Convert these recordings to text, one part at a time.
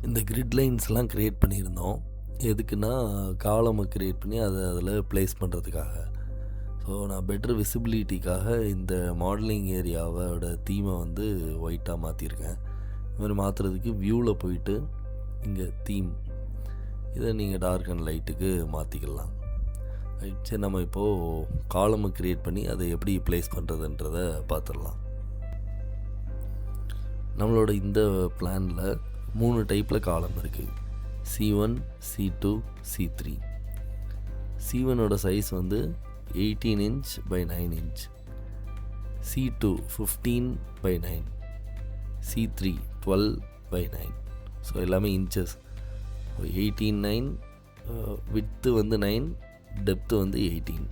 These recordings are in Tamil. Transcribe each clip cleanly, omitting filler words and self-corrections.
இந்த கிரிட் லைன்ஸ்லாம் க்ரியேட் பண்ணியிருந்தோம். எதுக்குன்னா, காலமை க்ரியேட் பண்ணி அதை அதில் ப்ளேஸ் பண்ணுறதுக்காக. ஸோ நான் பெட்டர் விசிபிலிட்டிக்காக இந்த மாடலிங் ஏரியாவோட தீமை வந்து ஒயிட்டாக மாற்றிருக்கேன். இது மாதிரி மாற்றுறதுக்கு வியூவில் போயிட்டு இங்கே தீம் இதை நீங்கள் டார்க் அண்ட் லைட்டுக்கு மாற்றிக்கலாம். ரைட், சரி நம்ம இப்போது காலமை க்ரியேட் பண்ணி அதை எப்படி ப்ளேஸ் பண்ணுறதுன்றதை பார்த்துடலாம். நம்மளோட இந்த பிளானில் 3 டைப்பில் காலம் இருக்குது. C1, C2, C3. C1ஓட சைஸ் வந்து 18 inch by 9 inch, C2 15 by 9, C3 12 by 9. So எல்லாமே இன்ச்சஸ். 18 9, விட்த்து வந்து 9, டெப்த்து வந்து 18.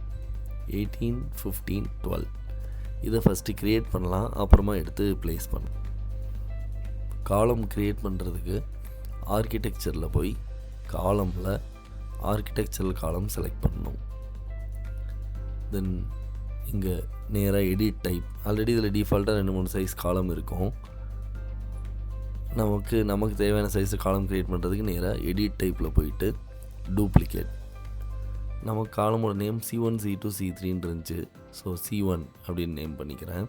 18 15 12 இதை ஃபஸ்ட்டு க்ரியேட் பண்ணலாம், அப்புறமா எடுத்து ப்ளேஸ் பண்ணலாம். காலம் க்ரியேட் பண்ணுறதுக்கு ஆர்கிடெக்சரில் போய் காலமில் ஆர்கிடெக்சரல் காலம் செலக்ட் பண்ணணும். தென் இங்கே நேராக எடிட் டைப், ஆல்ரெடி இதில் டிஃபால்ட்டாக 2-3 சைஸ் காலம் இருக்கும். நமக்கு தேவையான சைஸு காலம் க்ரியேட் பண்ணுறதுக்கு நேராக எடிட் டைப்பில் போயிட்டு டூப்ளிகேட். நமக்கு காலமோட நேம் C1 C2 C3 இருந்துச்சு. ஸோ C1 அப்படின்னு நேம் பண்ணிக்கிறேன்.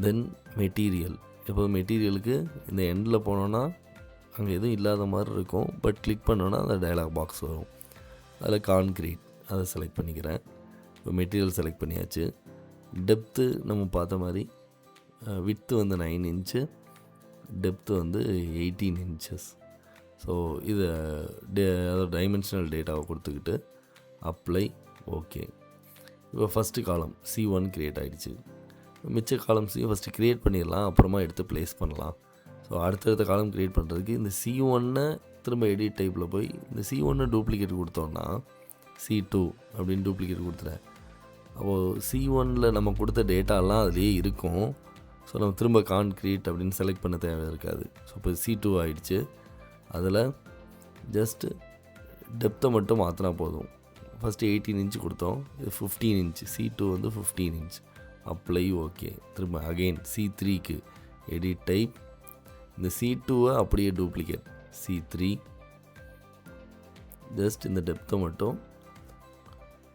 தென் மெட்டீரியல். இப்போ மெட்டீரியலுக்கு இந்த எண்டில் போனோன்னா அங்கே எதுவும் இல்லாத மாதிரி இருக்கும். பட் கிளிக் பண்ணோன்னா அந்த டயலாக் பாக்ஸ் வரும். அதில் கான்க்ரீட் அதை செலக்ட் பண்ணிக்கிறேன். இப்போ மெட்டீரியல் செலக்ட் பண்ணியாச்சு. டெப்த்து நம்ம பார்த்த மாதிரி விட்த்து வந்து 9 inch, டெப்த்து வந்து 18 inches. ஸோ இதை அதோட டைமென்ஷனல் டேட்டாவை கொடுத்துக்கிட்டு அப்ளை, ஓகே. இப்போ ஃபஸ்ட்டு காலம் C1 க்ரியேட் ஆகிடுச்சு. மிச்ச காலம்ஸையும் ஃபஸ்ட்டு க்ரியேட் பண்ணிடலாம், அப்புறமா எடுத்து ப்ளேஸ் பண்ணலாம். ஸோ அடுத்தடுத்த காலம் க்ரியேட் பண்ணுறதுக்கு இந்த C1 திரும்ப எடிட் டைப்பில் போய் இந்த C1 டூப்ளிகேட் கொடுத்தோன்னா C2 அப்படின்னு டூப்ளிகேட் கொடுத்துட்டேன். அப்போது C1 நம்ம கொடுத்த டேட்டாலாம் அதுலேயே இருக்கும். ஸோ நம்ம திரும்ப கான்க்ரீட் அப்படின்னு செலக்ட் பண்ண தேவை இருக்காது. ஸோ இப்போ C2 ஆகிடுச்சு. அதில் ஜஸ்ட்டு டெப்த்தை மட்டும் மாற்றினா போதும். ஃபஸ்ட்டு 18 inch கொடுத்தோம், இது 15 inch. C2 வந்து 15 inch. Apply, okay. திரும்ப அகெயின் C3க்கு எடிட் டைப், இந்த C2வை அப்படியே டூப்ளிகேட் C3, ஜஸ்ட் இந்த டெப்த்தை மட்டும்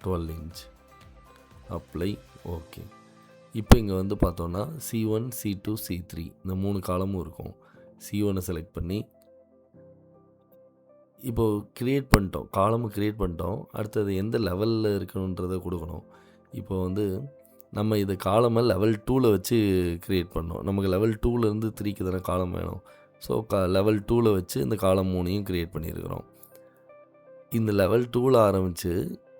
12 inch. Apply, okay. இப்போ இங்கே வந்து பார்த்தோன்னா C1 C2 C3 இந்த 3 காலமும் இருக்கும். C1 செலக்ட் பண்ணி இப்போது க்ரியேட் பண்ணிட்டோம், காலமும் க்ரியேட் பண்ணிட்டோம். அடுத்தது எந்த லெவலில் இருக்கணுன்றதை கொடுக்கணும். இப்போ வந்து நம்ம இதை காலமை லெவல் 2ல் வச்சு க்ரியேட் பண்ணோம். நமக்கு லெவல் 2லேருந்து 3க்கு தானே காலம் வேணும். ஸோ லெவல் 2ல் வச்சு இந்த காலம் 3ஐயும் க்ரியேட் பண்ணியிருக்கிறோம். இந்த லெவல் 2ல் ஆரம்பித்து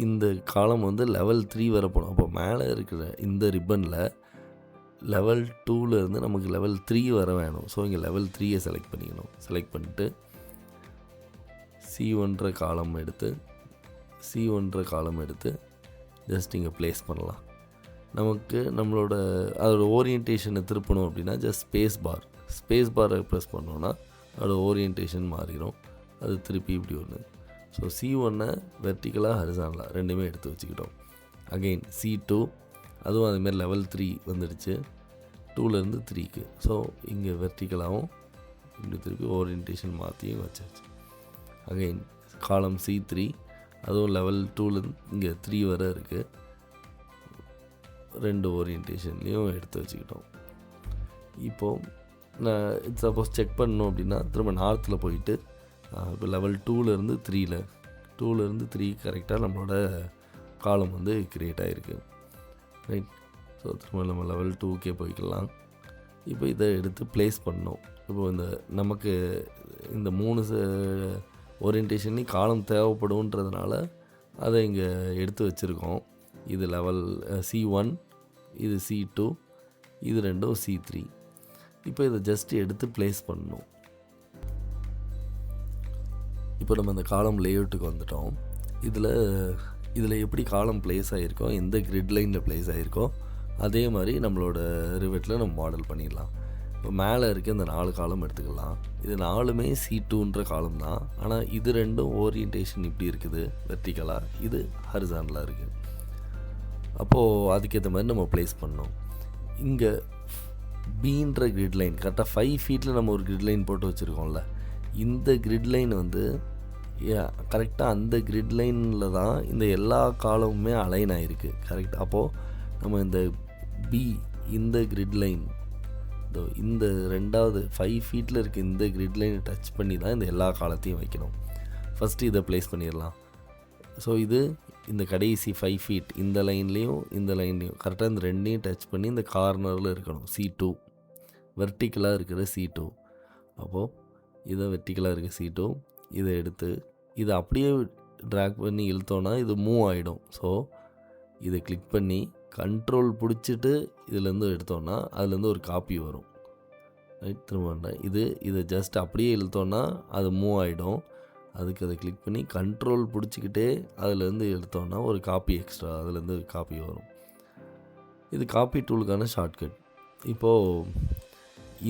இந்த காலம் வந்து லெவல் 3 வரை போகணும். அப்போ மேலே இருக்கிற இந்த ரிப்பனில் லெவல் 2லேருந்து நமக்கு லெவல் 3 வர வேணும். ஸோ இங்கே லெவல் 3ஐ செலக்ட் பண்ணிக்கணும். செலக்ட் பண்ணிட்டு C1 காலம் எடுத்து ஜஸ்ட் இங்கே ப்ளேஸ் பண்ணலாம். நமக்கு நம்மளோட அதோட ஓரியன்டேஷனை திருப்பணும் அப்படின்னா ஜஸ்ட் ஸ்பேஸ் பாரை ப்ரெஸ் பண்ணோன்னா அதோட ஓரியன்டேஷன் மாறிடும். அது திருப்பி இப்படி ஒன்று. ஸோ C1 வெர்டிக்கலாக ஹரிசானலாக ரெண்டுமே எடுத்து வச்சுக்கிட்டோம். அகெயின் C2 அதுவும் அதுமாரி லெவல் 3 வந்துடுச்சு, 2லேருந்து 3க்கு. ஸோ இங்கே வெர்டிக்கலாகவும் இப்படி திருப்பி ஓரியன்டேஷன் மாற்றியும் வச்சாச்சு. அகெயின் காலம் C3 அதுவும் லெவல் 2லேருந்து இங்கே 3 வரை இருக்குது. 2 ஓரியன்டேஷன்லேயும் எடுத்து வச்சுக்கிட்டோம். இப்போது நான் சப்போஸ் செக் பண்ணணும் அப்படின்னா திரும்ப நார்த்தில் போயிட்டு இப்போ லெவல் 2லேருந்து 3 கரெக்டாக நம்மளோட காலம் வந்து க்ரியேட் ஆகிருக்கு. ரைட், ஸோ திரும்ப நம்ம லெவல் 2க்கே போய்க்கலாம். இப்போ இதை எடுத்து ப்ளேஸ் பண்ணோம். இப்போ நமக்கு இந்த 3 ஓரியன்டேஷன்லேயும் காலம் தேவைப்படுன்றதுனால அதை இங்கே எடுத்து வச்சுருக்கோம். இது லெவல் C1, இது C2, இது ரெண்டும் C3. இப்போ இதை ஜஸ்ட் எடுத்து ப்ளேஸ் பண்ணணும். இப்போ நம்ம இந்த காலம் லேஅவுட்டுக்கு வந்துட்டோம். இதில் எப்படி காலம் ப்ளேஸ் ஆகிருக்கோ, எந்த கிரிட் லைனில் ப்ளேஸ் ஆகிருக்கோ அதே மாதிரி நம்மளோட ரிவெட்டில் நம்ம மாடல் பண்ணிடலாம். இப்போ மேலே இருக்க இந்த 4 காலம் எடுத்துக்கலாம். இது 4மே C2ன்ற காலம் தான். ஆனால் இது ரெண்டும் ஓரியன்டேஷன் இப்படி இருக்குது வெர்டிக்கலாக, இது ஹரிசானலாக இருக்குது. அப்போது அதுக்கேற்ற மாதிரி நம்ம ப்ளேஸ் பண்ணோம். இங்கே பீன்ற கிரிட் லைன் கரெக்டாக 5 feetல நம்ம ஒரு கிரிட் லைன் போட்டு வச்சுருக்கோம்ல, இந்த கிரிட் லைன் வந்து கரெக்டாக அந்த கிரிட் லைனில் தான் இந்த எல்லா காலமுமே அலைன் ஆகிருக்கு. கரெக்ட். அப்போது நம்ம இந்த பி இந்த கிரிட் லைன் இந்த ரெண்டாவது 5 ஃபீட்டில் இருக்க இந்த கிரிட் லைனை டச் பண்ணி தான் இந்த எல்லா காலத்தையும் வைக்கணும். ஃபஸ்ட்டு இதை ப்ளேஸ் பண்ணிடலாம். ஸோ இது இந்த கடைசி 5 ஃபீட் இந்த லைன்லேயும் இந்த லைன்லேயும் கரெக்டாக இந்த ரெண்டையும் டச் பண்ணி இந்த கார்னரில் இருக்கணும். C2 வெர்டிக்கலாக இருக்கிற C2. அப்போது இதை வெர்டிக்கலாக இருக்க C2 இதை எடுத்து இதை அப்படியே ட்ராக் பண்ணி இழுத்தோன்னா இது மூவ் ஆகிடும். ஸோ இதை கிளிக் பண்ணி கண்ட்ரோல் பிடிச்சிட்டு இதுலேருந்து எடுத்தோன்னா அதுலேருந்து ஒரு காப்பி வரும். ரைட். திரும்ப இதை ஜஸ்ட் அப்படியே இழுத்தோன்னா அது மூவ் ஆகிடும். அதுக்கு அதை கிளிக் பண்ணி கண்ட்ரோல் பிடிச்சிக்கிட்டே அதுலேருந்து எடுத்தோன்னா ஒரு காப்பி எக்ஸ்ட்ரா அதுலேருந்து காப்பி வரும். இது காப்பி டூலுக்கான ஷார்ட்கட். இப்போது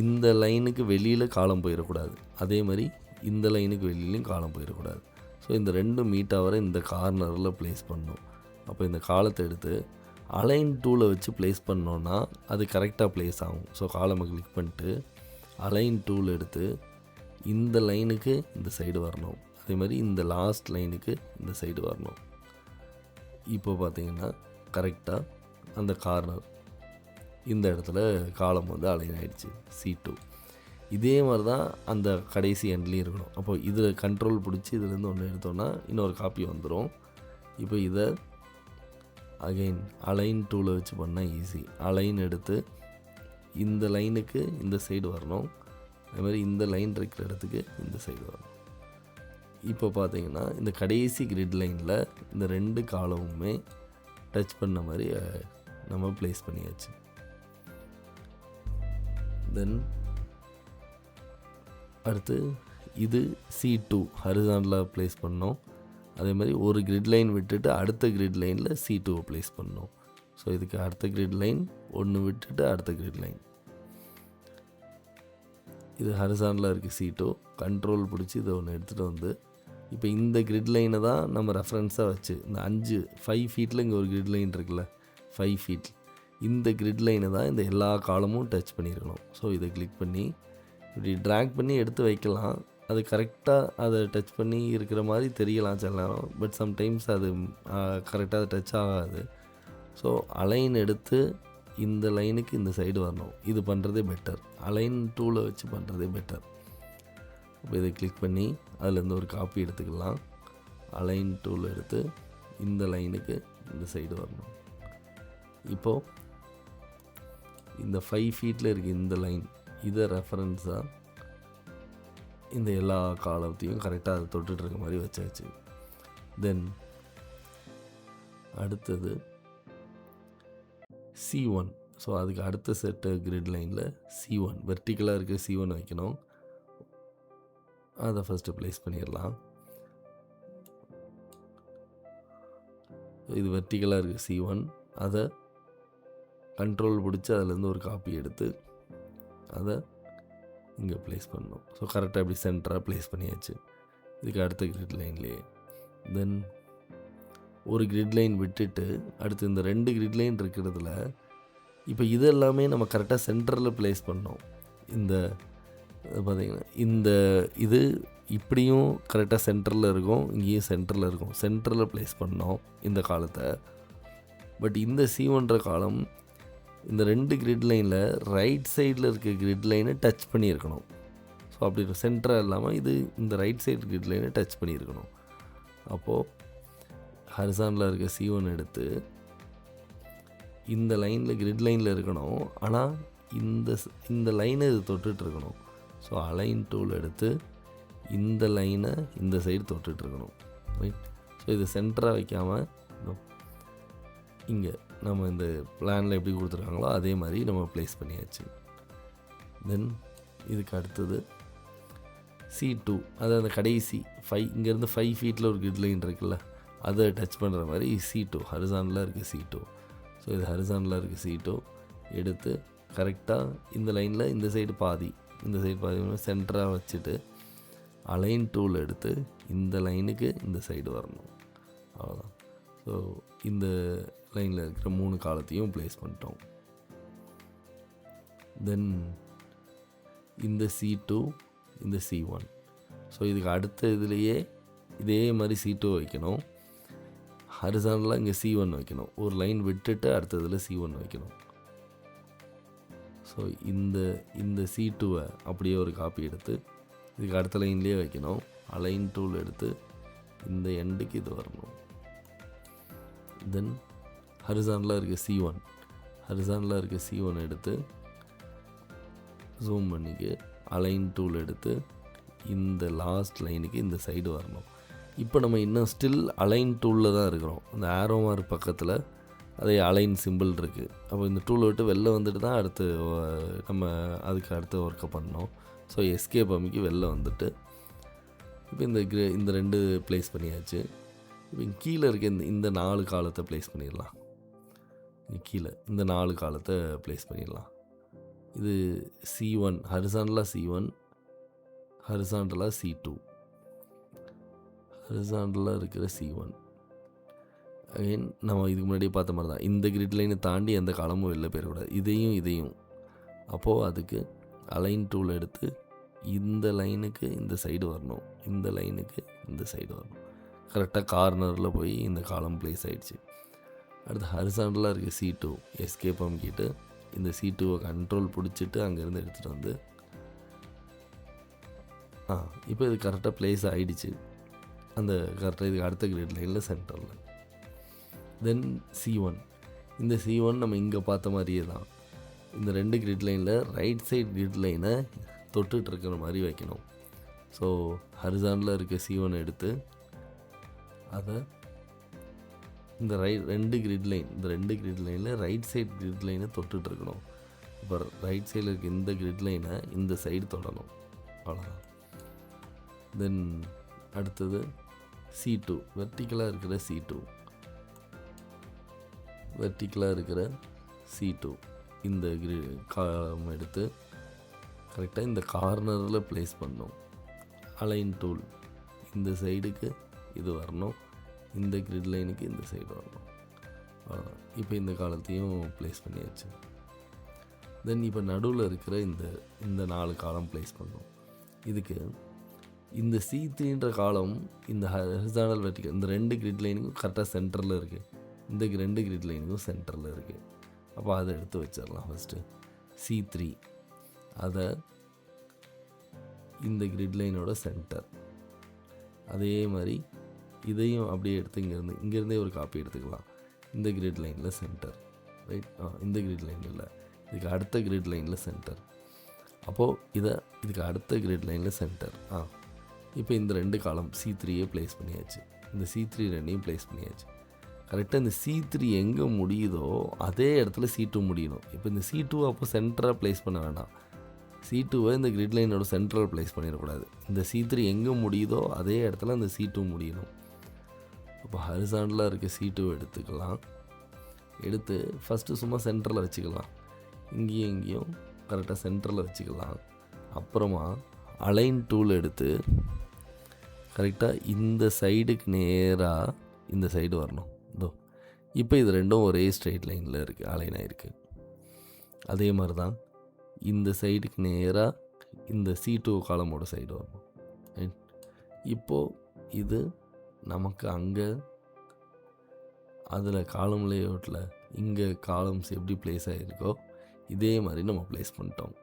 இந்த லைனுக்கு வெளியில் காலம் போயிடக்கூடாது, அதே மாதிரி இந்த லைனுக்கு வெளியிலையும் காலம் போயிடக்கூடாது. ஸோ இந்த ரெண்டும் மீட் ஆகிற இந்த கார்னரில் ப்ளேஸ் பண்ணணும். அப்போ இந்த காலத்தை எடுத்து அலைன் டூலை வச்சு ப்ளேஸ் பண்ணோன்னா அது கரெக்டாக ப்ளேஸ் ஆகும். ஸோ காலமை கிளிக் பண்ணிட்டு அலைன் டூல் எடுத்து இந்த லைனுக்கு இந்த சைடு வரணும், அதே மாதிரி இந்த லாஸ்ட் லைனுக்கு இந்த சைடு வரணும். இப்போ பார்த்தீங்கன்னா கரெக்டாக அந்த கார்னர் இந்த இடத்துல காலம் வந்து அலைன் ஆகிடுச்சு C2. இதே மாதிரி தான் அந்த கடைசி எண்ட்லேயும் இருக்கணும். அப்போ இதில் கண்ட்ரோல் பிடிச்சி இதுலேருந்து ஒன்று எடுத்தோன்னா இன்னொரு காப்பி வந்துடும். இப்போ இதை அகைன் அலைன் டூலை வச்சு பண்ணால் ஈஸி. அலைன் எடுத்து இந்த லைனுக்கு இந்த சைடு வரணும், அதே மாதிரி இந்த லைன் இருக்கிற இடத்துக்கு இந்த சைடு வரணும். இப்போ பார்த்தீங்கன்னா இந்த கடைசி கிரிட் லைனில் இந்த ரெண்டு காலமுமே டச் பண்ண மாதிரி நம்ம ப்ளேஸ் பண்ணியாச்சு. தென் அடுத்து இது C2 ஹரிசாண்டலாக ப்ளேஸ் பண்ணோம். அதே மாதிரி ஒரு கிரிட் லைன் விட்டுட்டு அடுத்த கிரிட் லைனில் C2வை ப்ளேஸ் பண்ணோம். ஸோ இதுக்கு அடுத்த கிரிட் லைன் ஒன்று விட்டுட்டு அடுத்த கிரிட் லைன். இது ஹரிசாண்டலாக இருக்குது C2. கண்ட்ரோல் பிடிச்சி இதை ஒன்று எடுத்துகிட்டு வந்து இப்போ இந்த கிரிட் லைனை தான் நம்ம ரெஃபரன்ஸாக வச்சு இந்த 5 ஃபீட்டில் இங்கே ஒரு கிரிட் லைன் இருக்குல்ல 5 ஃபீட், இந்த கிரிட் லைனை தான் இந்த எல்லா காலமும் டச் பண்ணியிருக்கணும். ஸோ இதை கிளிக் பண்ணி இப்படி ட்ராக் பண்ணி எடுத்து வைக்கலாம். அது கரெக்டாக அதை டச் பண்ணி இருக்கிற மாதிரி தெரியலாம் சில நேரம், பட் சம்டைம்ஸ் அது கரெக்டாக அது டச் ஆகாது. ஸோ அலைன் எடுத்து இந்த லைனுக்கு இந்த சைடு வரணும். இது பண்ணுறதே பெட்டர், அலைன் டூலை வச்சு பண்ணுறதே பெட்டர். இப்போ இதை கிளிக் பண்ணி அதுலேருந்து ஒரு காப்பி எடுத்துக்கலாம். அலைன் டூல் எடுத்து இந்த லைனுக்கு இந்த சைடு வரணும். இப்போது இந்த 5 ஃபீட்டில் இருக்க இந்த லைன் இதை ரெஃபரன்ஸாக இந்த எல்லா காலத்தையும் கரெக்டாக அதை தொட்டுட்டு இருக்க மாதிரி வச்சாச்சு. தென் அடுத்தது C1. ஸோ அதுக்கு அடுத்த செட்டு கிரிட் லைனில் C1 வெர்டிக்கலாக இருக்க C1 வைக்கணும். அதை ஃபஸ்ட்டு ப்ளேஸ் பண்ணிடலாம். இது வெர்டிக்கலாக இருக்குது C1. அதை கண்ட்ரோல் பிடிச்சி அதுலேருந்து ஒரு காப்பி எடுத்து அதை இங்கே ப்ளேஸ் பண்ணணும். ஸோ கரெக்டாக இப்படி சென்டராக ப்ளேஸ் பண்ணியாச்சு இதுக்கு அடுத்த கிரிட் லைன்லேயே. தென் ஒரு கிரிட் லைன் விட்டுட்டு அடுத்து இந்த 2 கிரிட் லைன் இருக்கிறதுல இப்போ இது எல்லாமே நம்ம கரெக்டாக சென்டரில் ப்ளேஸ் பண்ணோம். இந்த பார்த்திங்கன்னா இந்த இது இப்படியும் கரெக்டாக சென்டரில் இருக்கும், இங்கேயும் சென்டரில் இருக்கும். சென்டரில் ப்ளேஸ் பண்ணோம் இந்த காலத்தை. பட் இந்த C1ன்ற காலம் இந்த 2 கிரிட் லைனில் ரைட் சைடில் இருக்க கிரிட் லைனை டச் பண்ணியிருக்கணும். ஸோ அப்படி சென்டராக இல்லாமல் இது இந்த ரைட் சைடு கிரிட் லைனை டச் பண்ணியிருக்கணும். அப்போது ஹரிசாண்டலாக இருக்க C1 எடுத்து இந்த லைனில் கிரிட் லைனில் இருக்கணும், ஆனால் இந்த லைனை இது தொட்டுட்ருக்கணும். ஸோ அலைன் டூல் எடுத்து இந்த லைனை இந்த சைடு தொட்டுட்ருக்கணும். ரைட். ஸோ இது சென்டராக வைக்காமல் இங்கே நம்ம இந்த பிளானில் எப்படி கொடுத்துருக்காங்களோ அதே மாதிரி நம்ம ப்ளேஸ் பண்ணியாச்சு. தென் இதுக்கு அடுத்தது C2, அதாவது அந்த கடைசி 5 இங்கேருந்து 5 ஃபீட்டில் ஒரு கிரிட் லைன் இருக்குல்ல, அதை டச் பண்ணுற மாதிரி C2 ஹரிசாண்டலாக இருக்குது C2. ஸோ இது ஹரிசாண்டலாக இருக்குது C2 எடுத்து கரெக்டாக இந்த லைனில் இந்த சைடு பாதி சென்டராக வச்சுட்டு அலைன் டூல் எடுத்து இந்த லைனுக்கு இந்த சைடு வரணும். அவ்வளோதான். ஸோ இந்த லைனில் இருக்கிற 3 காலத்தையும் ப்ளேஸ் பண்ணிட்டோம். தென் இந்த C2 இந்த C1 ஸோ இதுக்கு அடுத்த இதுலேயே இதே மாதிரி C2 வைக்கணும். ஹரிசாண்டலாக இங்கே C1 வைக்கணும். ஒரு லைன் விட்டுட்டு அடுத்ததில் C1 வைக்கணும். ஸோ இந்த C2வை அப்படியே ஒரு காப்பி எடுத்து இதுக்கு அடுத்த லைன்லேயே வைக்கணும். அலைன் டூல் எடுத்து இந்த எண்டுக்கு இது வரணும். தென் ஹரிசாண்டலாக இருக்க C1 எடுத்து ஜூம் பண்ணிக்கு அலைன் டூல் எடுத்து இந்த லாஸ்ட் லைனுக்கு இந்த சைடு வரணும். இப்போ நம்ம இன்னும் ஸ்டில் அலைன் டூலில் தான் இருக்கிறோம். அந்த ஆரோ மார்க் பக்கத்தில் அதே அலைன் சிம்பிள் இருக்குது. அப்போ இந்த டூலை விட்டு வெளில வந்துட்டு தான் அடுத்து நம்ம அதுக்கு அடுத்த ஒர்க்கை பண்ணோம். ஸோ எஸ்கேப் அமைக்கி வெளில வந்துட்டு இப்போ இந்த 2 ப்ளேஸ் பண்ணியாச்சு. இப்போ கீழே இருக்க இந்த 4 காலத்தை ப்ளேஸ் பண்ணிடலாம். கீழே இந்த 4 காலத்தை ப்ளேஸ் பண்ணிடலாம். இது C1 ஹரிசாண்டலாக C1, ஹரிசாண்டலாக C2, ஹரிசாண்டலாக இருக்கிற C1. அகைன் நம்ம இதுக்கு முன்னாடி பார்த்த மாதிரி தான் இந்த கிரிட் லைனை தாண்டி எந்த காலமும் வெளில போயிடக்கூடாது. இதையும் அப்போது அதுக்கு அலைன் டூல் எடுத்து இந்த லைனுக்கு இந்த சைடு வரணும், இந்த லைனுக்கு இந்த சைடு வரணும். கரெக்டாக கார்னரில் போய் இந்த காலம் ப்ளேஸ் ஆகிடுச்சு. அடுத்து ஹரிசாண்டலாக இருக்க C2 எஸ்கேப் அமுக்கிட்டு இந்த C2வை கண்ட்ரோல் பிடிச்சிட்டு அங்கேருந்து எடுத்துகிட்டு வந்து இப்போ இது கரெக்டாக ப்ளேஸ் ஆகிடுச்சு. அந்த கரெக்டாக இதுக்கு அடுத்த கிரிட் லைனில் சென்டரில். தென் C1, இந்த C1 நம்ம இங்கே பார்த்த மாதிரியே தான் இந்த 2 கிரிட் லைனில் ரைட் சைட் கிரிட் லைனை தொட்டுட்டு இருக்கிற மாதிரி வைக்கணும். ஸோ ஹரிசாண்டலாக இருக்க C1 எடுத்து அதை இந்த 2 கிரிட் லைனில் ரைட் சைட் கிரிட் லைனை தொட்டுட்டு இருக்கணும். இப்போ ரைட் சைடில் இருக்க இந்த கிரிட் லைனை இந்த சைடு தொடணும். அவ்வளோதான். தென் அடுத்தது C2 வெர்டிக்கலாக இருக்கிற C2 இந்த காலம் எடுத்து கரெக்டாக இந்த கார்னரில் ப்ளேஸ் பண்ணணும். அலைன் டூல் இந்த சைடுக்கு இது வரணும், இந்த கிரிட் லைனுக்கு இந்த சைடு வரணும். அவ்வளோதான். இப்போ இந்த காலத்தையும் ப்ளேஸ் பண்ணியாச்சு. தென் இப்போ நடுவில் இருக்கிற இந்த 4 காலம் ப்ளேஸ் பண்ணணும். இதுக்கு இந்த C3ன்ற காலம் இந்த ஹரிசாண்டல் வெர்டிக்கல் இந்த 2 கிரிட் லைனுக்கும் கரெக்டாக சென்டரில் இருக்குது, இந்த 2 கிரிட் லைனுக்கும் சென்டரில் இருக்குது. அப்போ அதை எடுத்து வச்சிடலாம். ஃபஸ்ட்டு C3 அதை இந்த கிரிட் லைனோட சென்டர். அதே மாதிரி இதையும் அப்படியே எடுத்து இங்கேருந்தே ஒரு காப்பி எடுத்துக்கலாம். இந்த கிரிட் லைனில் சென்டர், ரைட்? இந்த கிரிட் லைனில் இல்லை, இதுக்கு அடுத்த கிரிட் லைனில் சென்டர். அப்போது இதுக்கு அடுத்த கிரிட் லைனில் சென்டர். இப்போ இந்த 2 காலம் C3யே ப்ளேஸ் பண்ணியாச்சு. இந்த C3 2யும் ப்ளேஸ் பண்ணியாச்சு. கரெக்டாக இந்த C3 எங்கே முடியுதோ அதே இடத்துல C2 முடியணும். இப்போ இந்த C2 அப்போ சென்டராக ப்ளேஸ் பண்ண வேண்டாம். C2வை இந்த கிரிட் லைனோட சென்டரில் ப்ளேஸ் பண்ணிடக்கூடாது. இந்த C3 எங்கே முடியுதோ அதே இடத்துல அந்த C2 முடியணும். அப்போ ஹரிசாண்டலாக இருக்க C2 எடுத்துக்கலாம். எடுத்து ஃபஸ்ட்டு சும்மா சென்டரில் வச்சுக்கலாம். இங்கேயும் கரெக்டாக சென்டரில் வச்சுக்கலாம். அப்புறமா அலைன் டூல் எடுத்து கரெக்டாக இந்த சைடுக்கு நேராக இந்த சைடு வரணும். இப்போ இது 2ம் ஒரே ஸ்ட்ரெயிட் லைனில் இருக்குது, அலைன் ஆகிருக்கு. அதே மாதிரி தான் இந்த சைடுக்கு நேராக இந்த C2 காலமோட சைடு வரணும். இப்போது இது நமக்கு அங்கே அதில் காலம் லேஅவுட்டில் இங்கே காலம்ஸ் எப்படி ப்ளேஸ் ஆகிருக்கோ இதே மாதிரி நம்ம ப்ளேஸ் பண்ணிட்டோம்.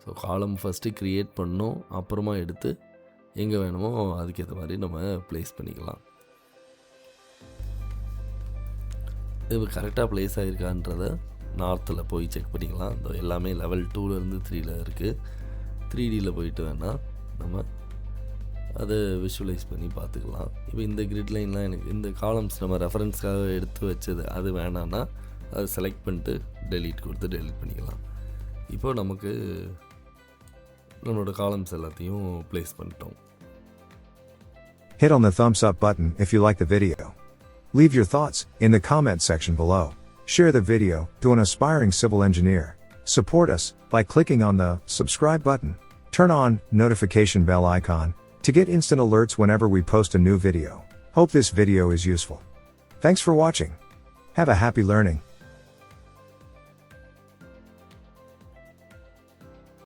ஸோ காலம் ஃபஸ்ட்டு க்ரியேட் பண்ணோம், அப்புறமா எடுத்து எங்கே வேணுமோ அதுக்கேற்ற மாதிரி நம்ம ப்ளேஸ் பண்ணிக்கலாம். இது கரெக்டாக ப்ளேஸ் ஆகிருக்கான்றதை நார்த்தில் போய் செக் பண்ணிக்கலாம். இந்த எல்லாமே லெவல் 2லேருந்து 3ல் இருக்குது. 3Dயில் போயிட்டு வேணால் நம்ம அதை விஷுவலைஸ் பண்ணி பார்த்துக்கலாம். இப்போ இந்த கிரிட் லைன்லாம் எனக்கு இந்த காலம்ஸ் நம்ம ரெஃபரன்ஸ்க்காக எடுத்து வச்சது அது வேணான்னா அதை செலக்ட் பண்ணிட்டு டெலீட் கொடுத்து டெலீட் பண்ணிக்கலாம். இப்போ நமக்கு நம்மளோட காலம்ஸ் எல்லாத்தையும் ப்ளேஸ் பண்ணிட்டோம். Hit on the thumbs up button if you like the video. Leave your thoughts in the comment section below. Share the video to an aspiring civil engineer. Support us by clicking on the subscribe button. Turn on notification bell icon to get instant alerts whenever we post a new video. Hope this video is useful. Thanks for watching. Have a happy learning.